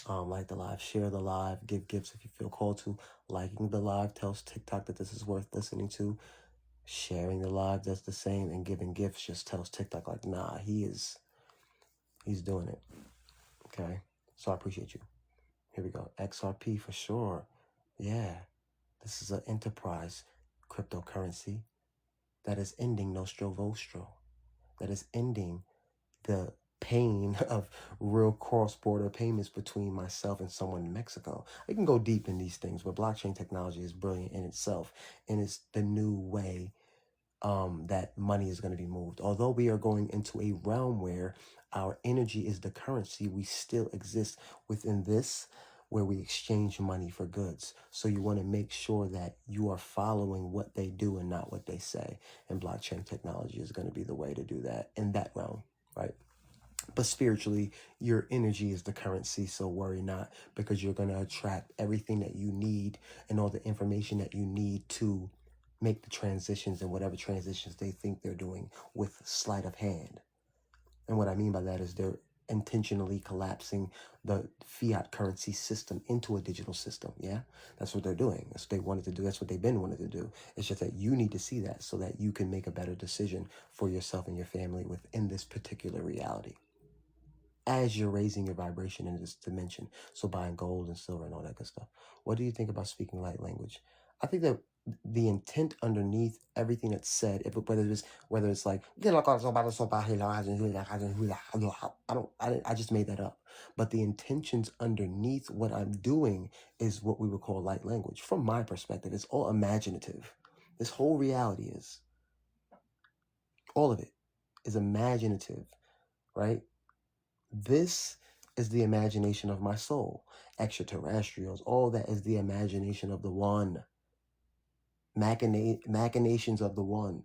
Like the live, share the live, give gifts if you feel called to. Liking the live tells TikTok that this is worth listening to. Sharing the live does the same, and giving gifts just tells TikTok like, nah, he's doing it. Okay, so I appreciate you. Here we go. XRP for sure. Yeah, this is an enterprise cryptocurrency that is ending Nostro Vostro, that is ending the pain of real cross-border payments between myself and someone in Mexico. I can go deep in these things, but blockchain technology is brilliant in itself, and it's the new way that money is going to be moved. Although we are going into a realm where our energy is the currency, we still exist within this where we exchange money for goods. So you want to make sure that you are following what they do and not what they say. And blockchain technology is going to be the way to do that in that realm, right? But spiritually, your energy is the currency, so worry not, because you're going to attract everything that you need and all the information that you need to make the transitions and whatever transitions they think they're doing with sleight of hand. And what I mean by that is they're intentionally collapsing the fiat currency system into a digital system. Yeah, that's what they're doing. That's what they wanted to do. That's what they've been wanting to do. It's just that you need to see that so that you can make a better decision for yourself and your family within this particular reality as you're raising your vibration in this dimension. So buying gold and silver and all that good stuff. What do you think about speaking light language? I think that the intent underneath everything that's said, whether it's like I just made that up. But the intentions underneath what I'm doing is what we would call light language. From my perspective, it's all imaginative. This whole reality is, all of it is imaginative, right? This is the imagination of my soul. Extraterrestrials, all that is the imagination of the one. Machinations of the one.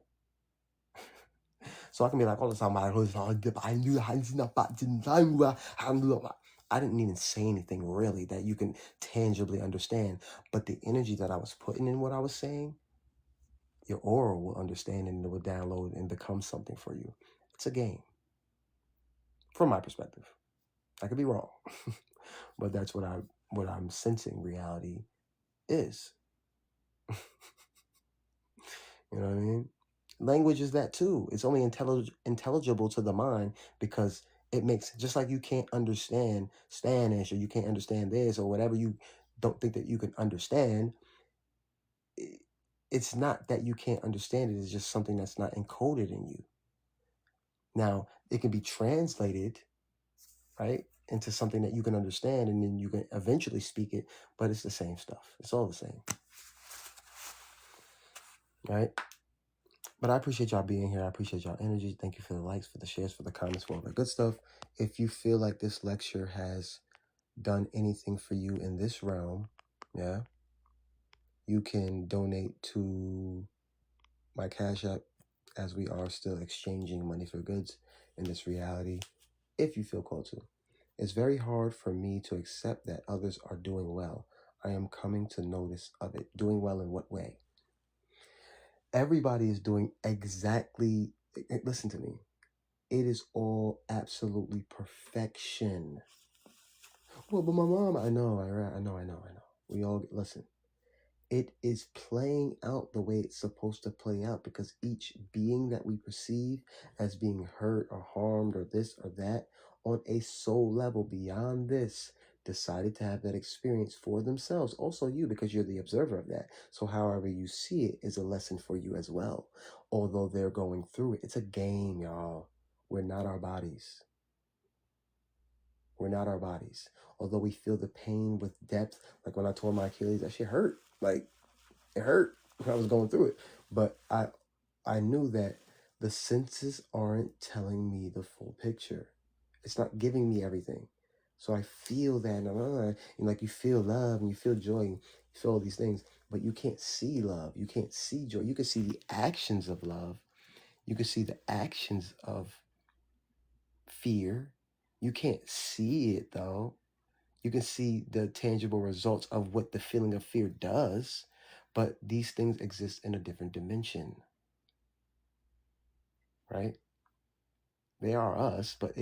So I can be like, oh, I didn't even say anything really that you can tangibly understand. But the energy that I was putting in what I was saying, your aura will understand and it will download and become something for you. It's a game. From my perspective. I could be wrong. But that's what I'm sensing reality is. You know what I mean? Language is that too. It's only intelligible to the mind because it makes, just like you can't understand Spanish or you can't understand this or whatever you don't think that you can understand. It's not that you can't understand it. It's just something that's not encoded in you. Now, it can be translated, right, into something that you can understand, and then you can eventually speak it, but it's the same stuff. It's all the same. Right? But I appreciate y'all being here. I appreciate y'all energy. Thank you for the likes, for the shares, for the comments, for all the good stuff. If you feel like this lecture has done anything for you in this realm, yeah, you can donate to my Cash App, as we are still exchanging money for goods in this reality, if you feel called to. It's very hard for me to accept that others are doing well. I am coming to notice of it. Doing well in what way? Everybody is doing exactly, listen to me. It is all absolutely perfection. Well, but my mom, I know. We all, listen. It is playing out the way it's supposed to play out because each being that we perceive as being hurt or harmed or this or that on a soul level beyond this decided to have that experience for themselves. Also you, because you're the observer of that. So however you see it is a lesson for you as well. Although they're going through it. It's a game, y'all. We're not our bodies. We're not our bodies. Although we feel the pain with depth, like when I tore my Achilles, that shit hurt. Like, it hurt when I was going through it. But I knew that the senses aren't telling me the full picture. It's not giving me everything. So I feel that, and like you feel love and you feel joy, and you feel all these things, but you can't see love. You can't see joy. You can see the actions of love. You can see the actions of fear. You can't see it though. You can see the tangible results of what the feeling of fear does, but these things exist in a different dimension. right? They are us, but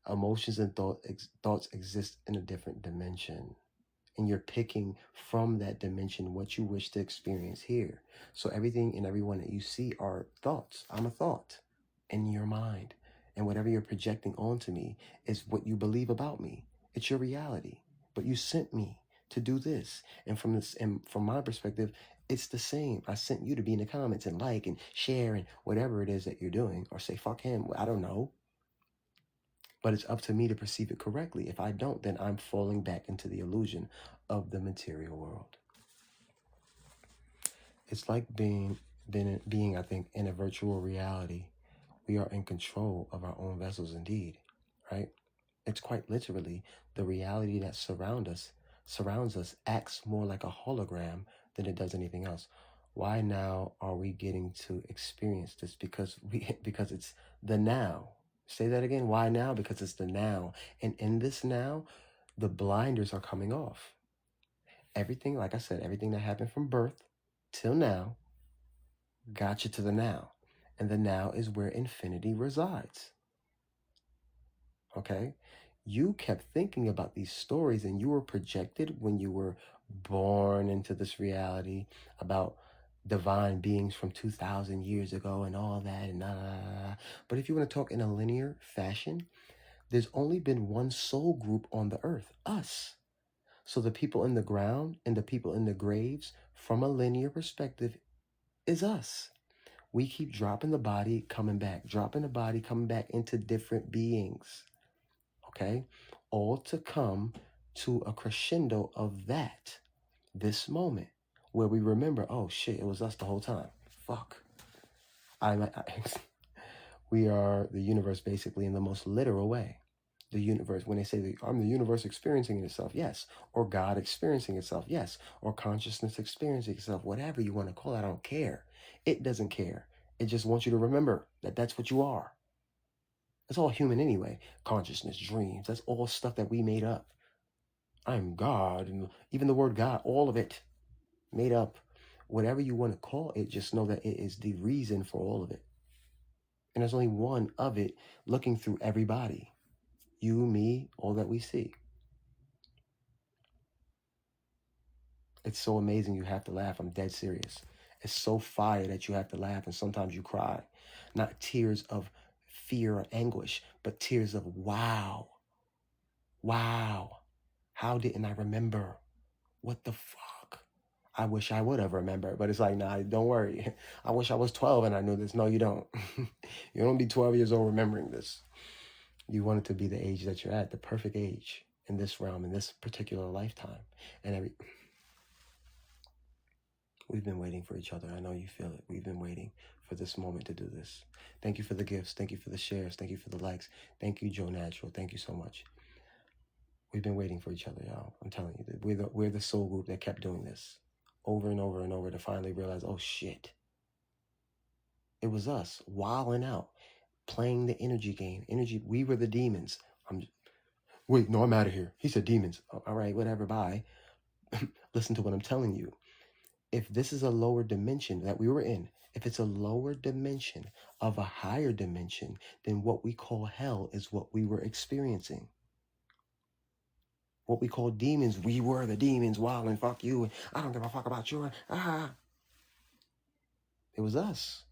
emotions and thoughts exist in a different dimension. And you're picking from that dimension what you wish to experience here. So everything and everyone that you see are thoughts. I'm a thought in your mind. And whatever you're projecting onto me is what you believe about me. It's your reality. But you sent me to do this. And from my perspective, it's the same. I sent you to be in the comments and like and share and whatever it is that you're doing, or say fuck him. I don't know. But it's up to me to perceive it correctly. If I don't, then I'm falling back into the illusion of the material world. It's like being, I think, in a virtual reality. We are in control of our own vessels indeed, right? It's quite literally the reality that surrounds us acts more like a hologram than it does anything else. Why now are we getting to experience this? Because it's the now. Say that again. Why now? Because it's the now. And in this now, the blinders are coming off. Everything, like I said, everything that happened from birth till now got you to the now. And the now is where infinity resides. Okay? You kept thinking about these stories and you were projected when you were born into this reality about divine beings from 2,000 years ago and all that and But if you want to talk in a linear fashion, there's only been one soul group on the earth, us. So the people in the ground and the people in the graves, from a linear perspective, is us. We keep dropping the body, coming back, dropping the body, coming back into different beings. Okay? All to come to a crescendo of that, this moment, where we remember, oh shit, it was us the whole time. Fuck. We are the universe basically in the most literal way. The universe, when they say I'm the universe experiencing itself, yes. Or God experiencing itself, yes. Or consciousness experiencing itself, whatever you want to call it, I don't care. It doesn't care. It just wants you to remember that that's what you are. It's all human anyway. Consciousness, dreams, that's all stuff that we made up. I'm God, and even the word God, all of it made up. Whatever you want to call it, just know that it is the reason for all of it. And there's only one of it looking through everybody. You, me, all that we see. It's so amazing you have to laugh. I'm dead serious. It's so fire that you have to laugh, and sometimes you cry. Not tears of fear or anguish, but tears of wow. Wow. How didn't I remember? What the fuck? I wish I would have remembered, but it's like, nah, don't worry. I wish I was 12 and I knew this. No, you don't. You don't be 12 years old remembering this. You want it to be the age that you're at, the perfect age in this realm, in this particular lifetime. And we've been waiting for each other. I know you feel it. We've been waiting for this moment to do this. Thank you for the gifts. Thank you for the shares. Thank you for the likes. Thank you, Joe Natural. Thank you so much. We've been waiting for each other, y'all. I'm telling you, we're the soul group that kept doing this over and over and over to finally realize, oh shit, it was us wilding out, playing the energy game. We were the demons. Wait, no, I'm out of here. He said demons. All right, whatever, bye. Listen to what I'm telling you. If this is a lower dimension that we were in, if it's a lower dimension of a higher dimension, then what we call hell is what we were experiencing. What we call demons, we were the demons, wild and fuck you, and I don't give a fuck about you. It was us.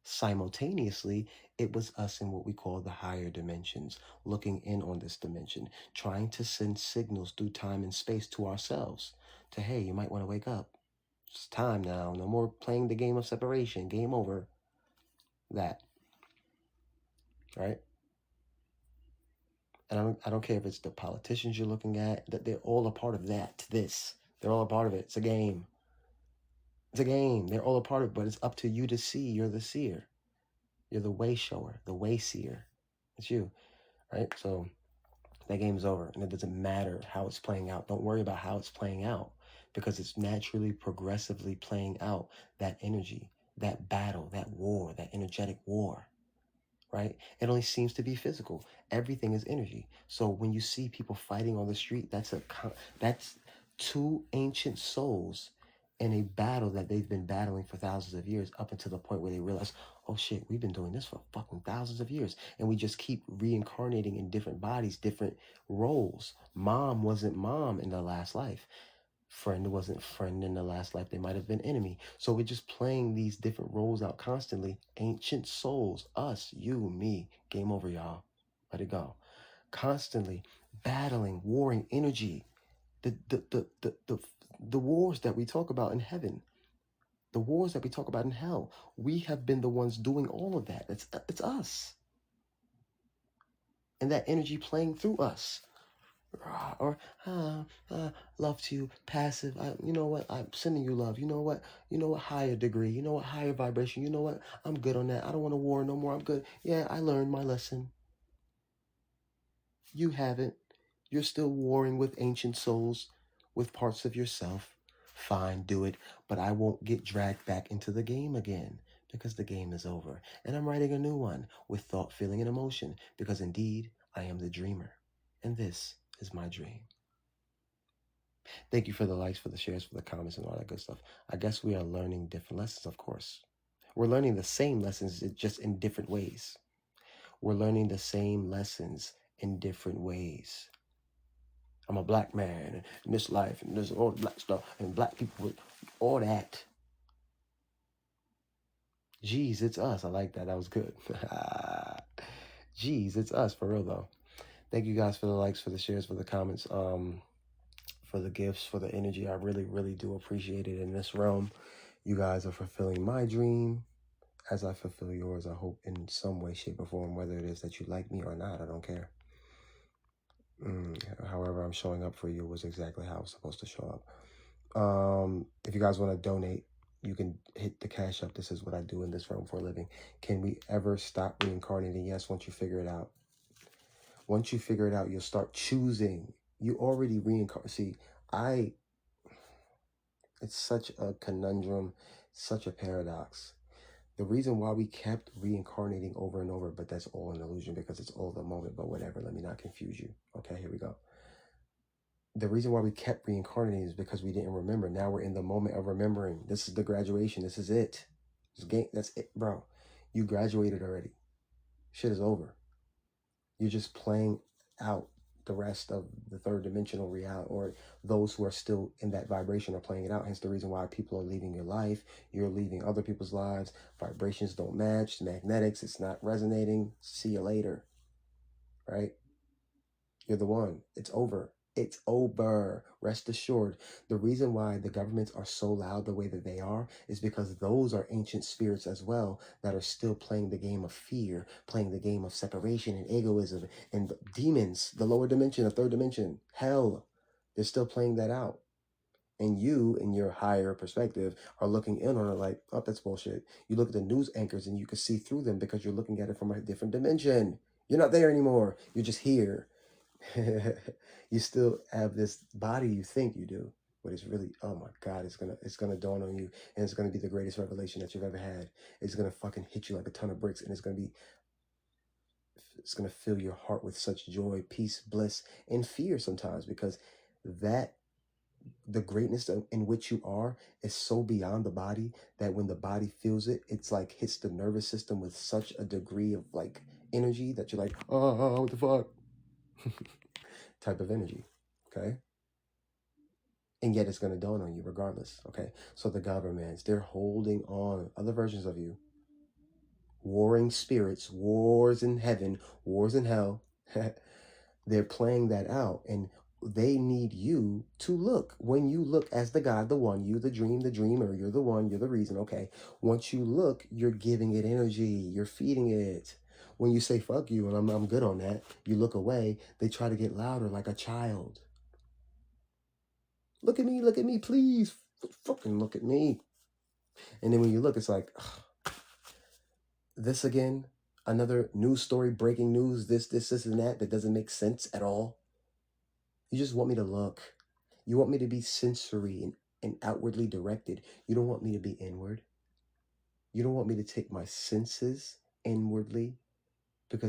Simultaneously, it was us in what we call the higher dimensions, looking in on this dimension, trying to send signals through time and space to ourselves to, hey, you might want to wake up. It's time now. No more playing the game of separation. Game over. That. Right? And I don't care if it's the politicians you're looking at, that they're all a part of that. They're all a part of it. It's a game. It's a game. They're all a part of it, but it's up to you to see. You're the seer. You're the way shower, the way seer. It's you, right? So that game's over, and it doesn't matter how it's playing out. Don't worry about how it's playing out, because it's naturally, progressively playing out, that energy, that battle, that war, that energetic war, right? It only seems to be physical. Everything is energy. So when you see people fighting on the street, that's two ancient souls in a battle that they've been battling for thousands of years, up until the point where they realize, oh shit, we've been doing this for fucking thousands of years. And we just keep reincarnating in different bodies, different roles. Mom wasn't mom in the last life. Friend wasn't friend in the last life. They might have been enemy. So we're just playing these different roles out constantly. Ancient souls, us, you, me. Game over, y'all. Let it go. Constantly battling, warring energy. The wars that we talk about in heaven, the wars that we talk about in hell, we have been the ones doing all of that. It's us. And that energy playing through us. Or love to passive. You know what? I'm sending you love. You know what? You know what? Higher degree. You know what? Higher vibration. You know what? I'm good on that. I don't want to war no more. I'm good. Yeah, I learned my lesson. You haven't. You're still warring with ancient souls, with parts of yourself. Fine, do it. But I won't get dragged back into the game again, because the game is over. And I'm writing a new one with thought, feeling, and emotion, because indeed I am the dreamer. And this is my dream. Thank you for the likes, for the shares, for the comments, and all that good stuff. I guess we are learning different lessons, of course. We're learning the same lessons, just in different ways. We're learning the same lessons in different ways. I'm a black man in this life, and there's all black stuff, and black people, all that. Geez, it's us. I like that. That was good. Geez, it's us, for real, though. Thank you guys for the likes, for the shares, for the comments, for the gifts, for the energy. I really, really do appreciate it in this realm. You guys are fulfilling my dream as I fulfill yours, I hope, in some way, shape, or form, whether it is that you like me or not. I don't care. However I'm showing up for you was exactly how I was supposed to show up. If you guys want to donate, you can hit the cash up. This is what I do in this realm for a living. Can we ever stop reincarnating? Yes, once you figure it out. Once you figure it out, you'll start choosing. You already reincarnate. See, it's such a conundrum, such a paradox. The reason why we kept reincarnating over and over, but that's all an illusion because it's all the moment, but whatever, let me not confuse you. Okay, here we go. The reason why we kept reincarnating is because we didn't remember. Now we're in the moment of remembering. This is the graduation. This is it. That's it, bro. You graduated already. Shit is over. You're just playing out the rest of the third dimensional reality, or those who are still in that vibration are playing it out. Hence the reason why people are leaving your life. You're leaving other people's lives. Vibrations don't match. Magnetics, it's not resonating. See you later. Right? You're the one. It's over. It's over. Rest assured. The reason why the governments are so loud the way that they are is because those are ancient spirits as well that are still playing the game of fear, playing the game of separation and egoism, and demons, the lower dimension, the third dimension, hell. They're still playing that out. And you, in your higher perspective, are looking in on it like, oh, that's bullshit. You look at the news anchors and you can see through them because you're looking at it from a different dimension. You're not there anymore. You're just here. You still have this body you think you do, but it's really, oh my God, it's gonna dawn on you, and it's gonna be the greatest revelation that you've ever had. It's gonna fucking hit you like a ton of bricks, and it's gonna fill your heart with such joy, peace, bliss, and fear sometimes, because that the greatness in which you are is so beyond the body that when the body feels it, it's like hits the nervous system with such a degree of like energy that you're like, oh, what the fuck? Type of energy. Okay. And yet it's going to dawn on you regardless. Okay. So the governments, they're holding on. Other versions of you, warring spirits, wars in heaven, wars in hell. They're playing that out, and they need you to look. When you look as the God, the one, you, the dream, the dreamer, you're the one, you're the reason. Okay. Once you look, you're giving it energy, you're feeding it. When you say fuck you, and I'm good on that, you look away, they try to get louder like a child. Look at me, please. Fucking look at me. And then when you look, it's like, ugh, this again, another news story, breaking news, this, and that doesn't make sense at all. You just want me to look. You want me to be sensory and outwardly directed. You don't want me to be inward. You don't want me to take my senses inwardly